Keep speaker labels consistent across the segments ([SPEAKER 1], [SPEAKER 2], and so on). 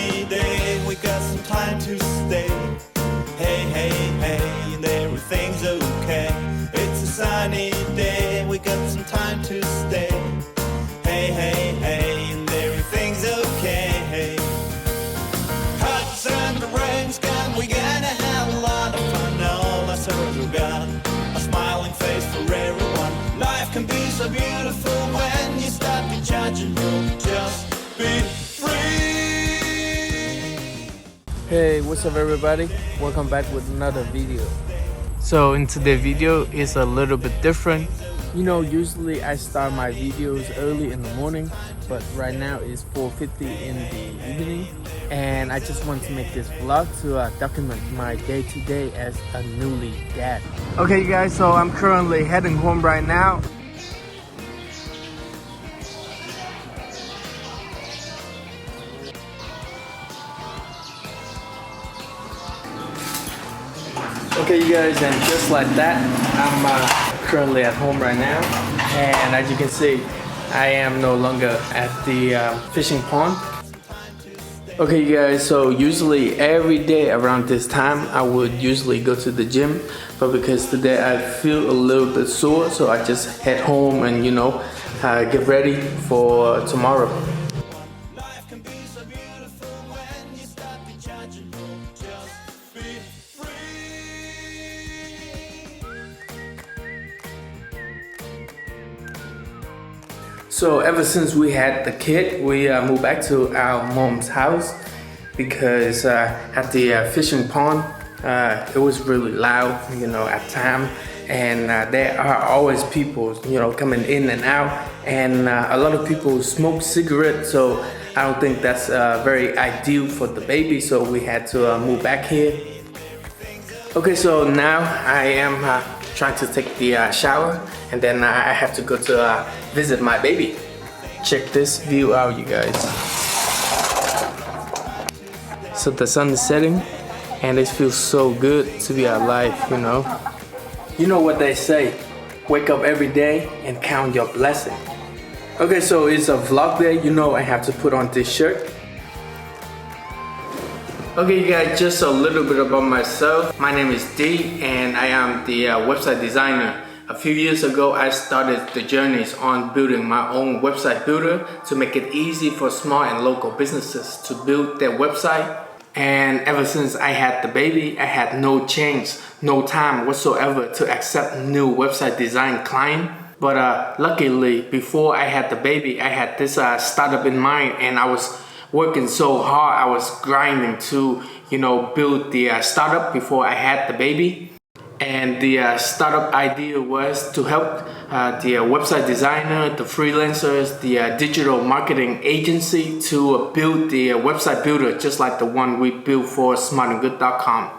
[SPEAKER 1] sunny day, we got some time to stay. Hey, hey, hey, and everything's okay. It's a sunny day, we got some time to stay. Hey, hey, hey, and everything's okay. Hot sun, the rain's gone, we gonna have a lot of fun. All our souls are gone, a smiling face for everyone. Life can be so beautiful when you start to judge and you'll just be free.
[SPEAKER 2] Hey, what's up everybody? Welcome back with another video.
[SPEAKER 3] So in today's video is a little bit different.
[SPEAKER 2] You know, usually I start my videos early in the morning, but right now it's 4:50 in the evening, and I just want to make this vlog to document my day-to-day as a newly dad.
[SPEAKER 3] Okay, you guys, so I'm currently heading home right now. Okay, you guys, and just like that, I'm currently at home right now, and as you can see, I am no longer at the fishing pond. Okay, you guys, so usually every day around this time, I would usually go to the gym, but because today I feel a little bit sore, so I just head home and, you know, get ready for tomorrow. So ever since we had the kid, we moved back to our mom's house because at the fishing pond, it was really loud, you know, at time, and there are always people, you know, coming in and out, and a lot of people smoke cigarettes, so I don't think that's very ideal for the baby, so we had to move back here. Okay, so now I am trying to take the shower, and then I have to go to visit my baby. Check this view out, you guys. So the sun is setting, and it feels so good to be alive, you know. You know what they say, wake up every day and count your blessing. Okay, so it's a vlog day, you know I have to put on this shirt. Okay, you guys, just a little bit about myself. My name is D, and I am the website designer. A few years ago, I started the journeys on building my own website builder to make it easy for small and local businesses to build their website. And ever since I had the baby, I had no chance, no time whatsoever to accept new website design client. But luckily, before I had the baby, I had this startup in mind, and I was working so hard. I was grinding to, you know, build the startup before I had the baby. And the startup idea was to help the website designer, the freelancers, the digital marketing agency to build the website builder just like the one we built for smartandgood.com.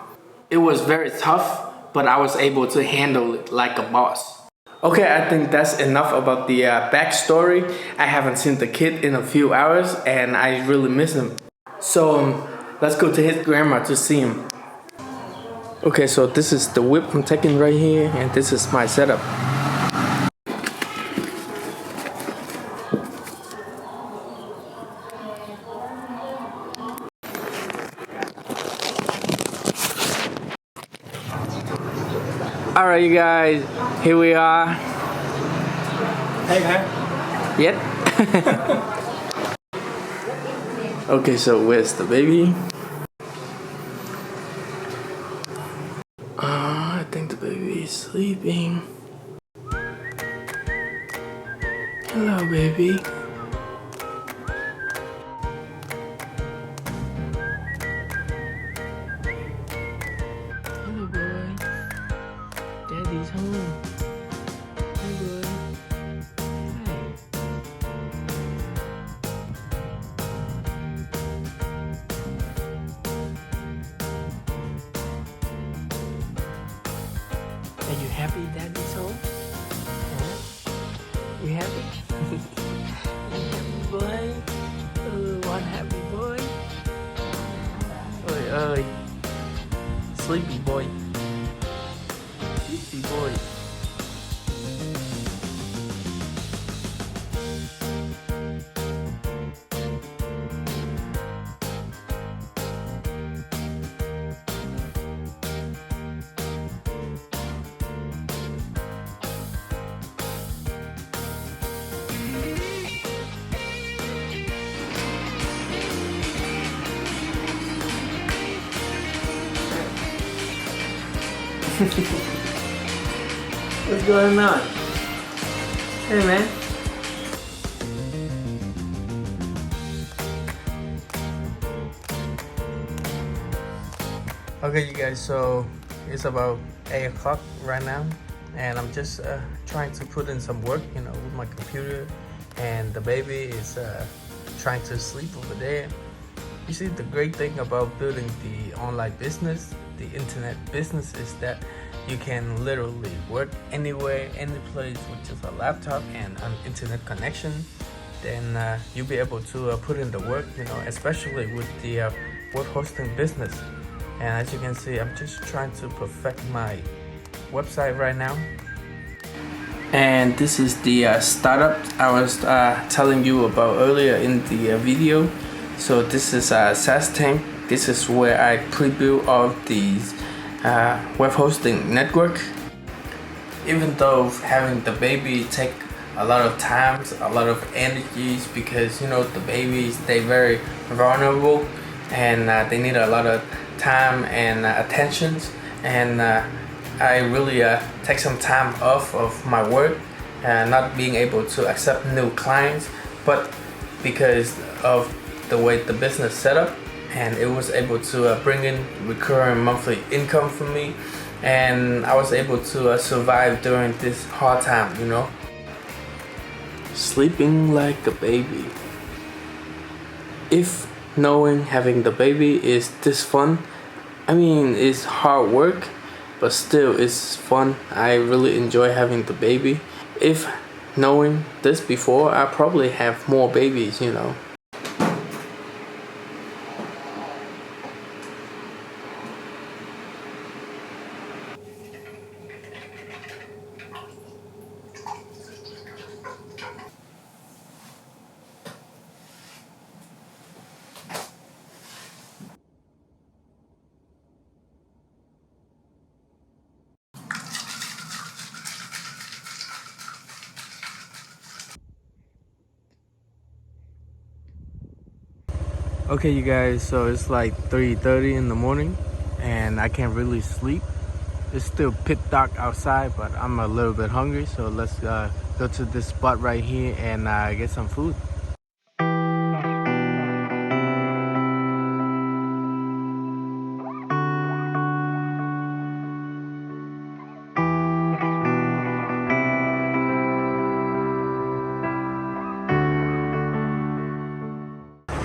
[SPEAKER 3] It was very tough, but I was able to handle it like a boss. Okay, I think that's enough about the backstory. I haven't seen the kid in a few hours and I really miss him. So let's go to his grandma to see him. Okay, so this is the whip I'm taking right here, and this is my setup. Alright, you guys, here we are.
[SPEAKER 2] Hey, man.
[SPEAKER 3] Yep. Okay, so where's the baby? I think the baby is sleeping. Hello, baby. Hello, boy. Daddy's home. Hey, boy. Hi. Are you happy Daddy's home? Huh? You happy? You happy boy? Oh, one happy boy. Oi, oi. Sleepy boy. Sleepy boy.
[SPEAKER 2] What's going on? Hey man. Okay you guys, so it's about 8 o'clock right now and I'm just trying to put in some work, you know, with my computer, and the baby is trying to sleep over there. You see, the great thing about building the online business, the internet business, is that you can literally work anywhere, any place with just a laptop and an internet connection. Then you'll be able to put in the work, you know, especially with the web hosting business. And as you can see, I'm just trying to perfect my website right now. And this is the startup I was telling you about earlier in the video. So this is SaaStank. This is where I pre-built all of these web hosting network. Even though having the baby take a lot of time, a lot of energies, because you know the babies, they very vulnerable and they need a lot of time and attention, and I really take some time off of my work, not being able to accept new clients, but because of the way the business set up, and it was able to bring in recurring monthly income for me, and I was able to survive during this hard time, you know. Sleeping like a baby. If knowing having the baby is this fun, I mean, it's hard work, but still it's fun. I really enjoy having the baby. If knowing this before, I probably have more babies, you know. Okay you guys, so it's like 3:30 in the morning and I can't really sleep. It's still pitch dark outside, but I'm a little bit hungry, so let's go to this spot right here and get some food.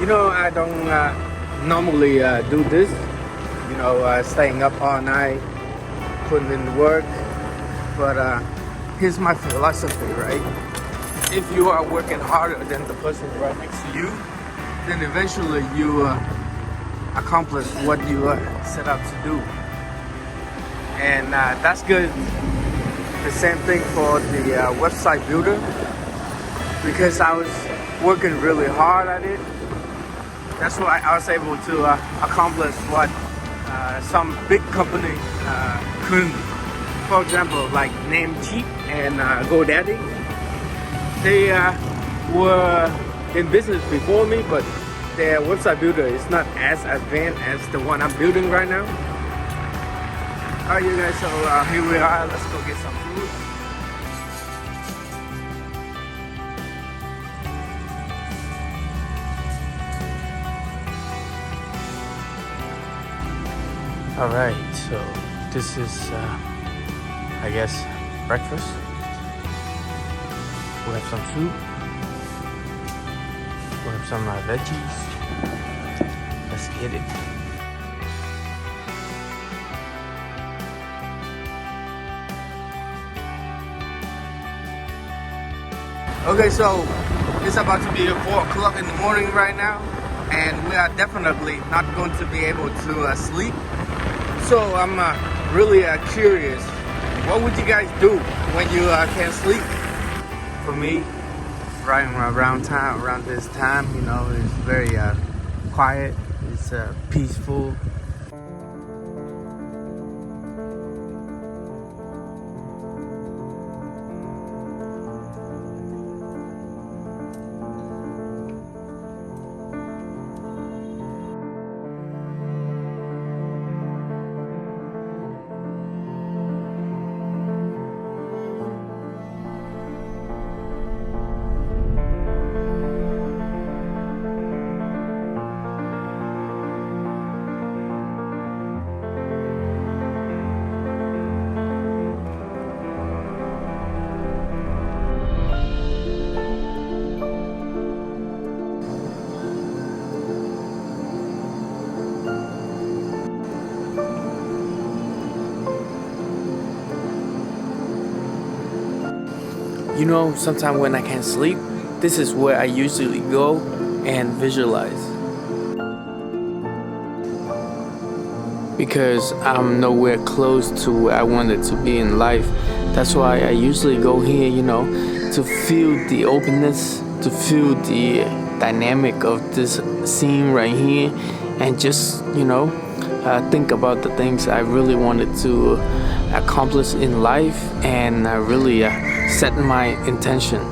[SPEAKER 2] You know, I don't normally do this, you know, staying up all night, putting in the work, but here's my philosophy, right? If you are working harder than the person right next to you, then eventually you accomplish what you set out to do. And that's good. The same thing for the website builder, because I was working really hard at it. That's why I was able to accomplish what some big companies couldn't. For example, like Namecheap and GoDaddy. They were in business before me, but their website builder is not as advanced as the one I'm building right now. Alright you guys, so here we are. Let's go get some food. Alright, so this is, I guess, breakfast. We'll have some soup. We'll have some veggies. Let's get it. Okay, so it's about to be 4 o'clock in the morning right now, and we are definitely not going to be able to sleep. So I'm really curious, what would you guys do when you can't sleep? For me, right around this time, you know, it's very quiet, it's peaceful. You know, sometimes when I can't sleep, this is where I usually go and visualize. Because I'm nowhere close to where I wanted to be in life. That's why I usually go here, you know, to feel the openness, to feel the dynamic of this scene right here, and just, you know, think about the things I really wanted to accomplish in life, and really set my intention.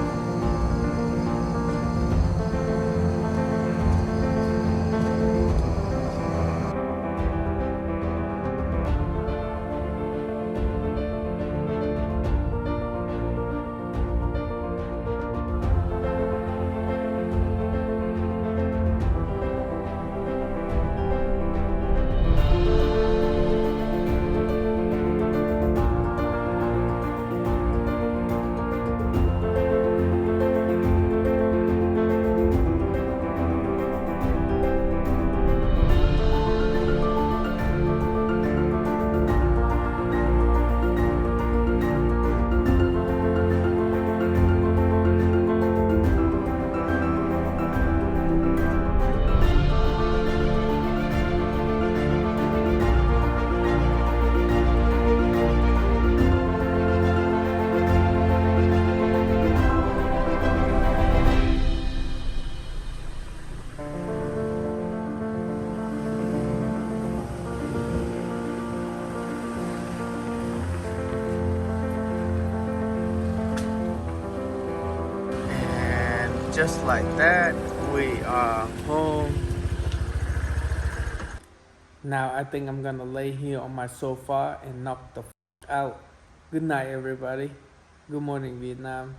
[SPEAKER 2] Just like that, we are home. Now I think I'm gonna lay here on my sofa and knock the out. Good night, everybody. Good morning, Vietnam.